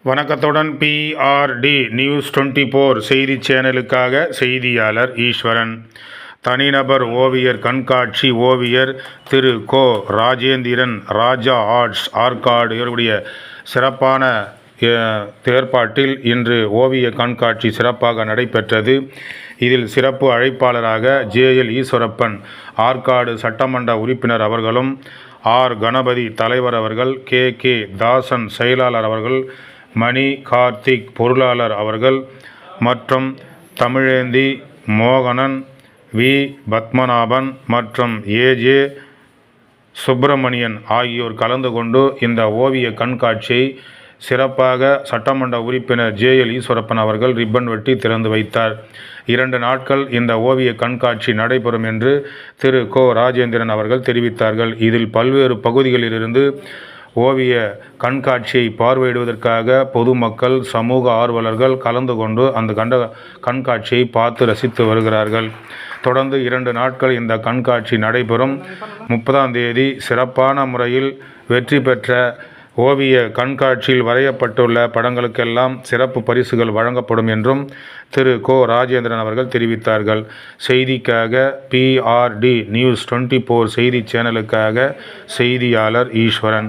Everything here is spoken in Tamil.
வணக்கத்துடன் PRD நியூஸ் 24 செய்தி சேனலுக்காக செய்தியாளர் ஈஸ்வரன். தனிநபர் ஓவியர் கண்காட்சி ஓவியர் திரு கோ. ராஜேந்திரன் ராஜா ஆர்ட்ஸ் ஆற்காடு இவருடைய சிறப்பான ஏற்பாட்டில் இன்று ஓவிய கண்காட்சி சிறப்பாக நடைபெற்றது. இதில் சிறப்பு அழைப்பாளராக JL ஈஸ்வரப்பன் ஆற்காடு சட்டமன்ற உறுப்பினர் அவர்களும், R கணபதி தலைவர் அவர்கள், KK தாசன் செயலாளர் அவர்கள், மணி கார்த்திக் பொருளாளர் அவர்கள் மற்றும் தமிழேந்தி மோகனன், V பத்மநாபன் மற்றும் AJ சுப்பிரமணியன் ஆகியோர் கலந்து கொண்டு இந்த ஓவிய கண்காட்சியை சிறப்பாக சட்டமன்ற உறுப்பினர் JL ஈஸ்வரப்பன் அவர்கள் ரிப்பன் வெட்டி திறந்து வைத்தார். 2 நாட்கள் இந்த ஓவிய கண்காட்சி நடைபெறும் என்று திரு கோ. ராஜேந்திரன் அவர்கள் தெரிவித்தார்கள். இதில் பல்வேறு பகுதிகளிலிருந்து ஓவிய கண்காட்சியை பார்வையிடுவதற்காக பொதுமக்கள், சமூக ஆர்வலர்கள் கலந்து கொண்டு அந்த கண்காட்சியை பார்த்து ரசித்து வருகிறார்கள். தொடர்ந்து 2 நாட்கள் இந்த கண்காட்சி நடைபெறும். 30ஆம் தேதி சிறப்பான முறையில் வெற்றி பெற்ற ஓவிய கண்காட்சியில் வரையப்பட்டுள்ள படங்களுக்கெல்லாம் சிறப்பு பரிசுகள் வழங்கப்படும் என்றும் திரு கோ. ராஜேந்திரன் அவர்கள் தெரிவித்தார்கள். செய்திக்காக PRD நியூஸ் 24 செய்தி சேனலுக்காக செய்தியாளர் ஈஸ்வரன்.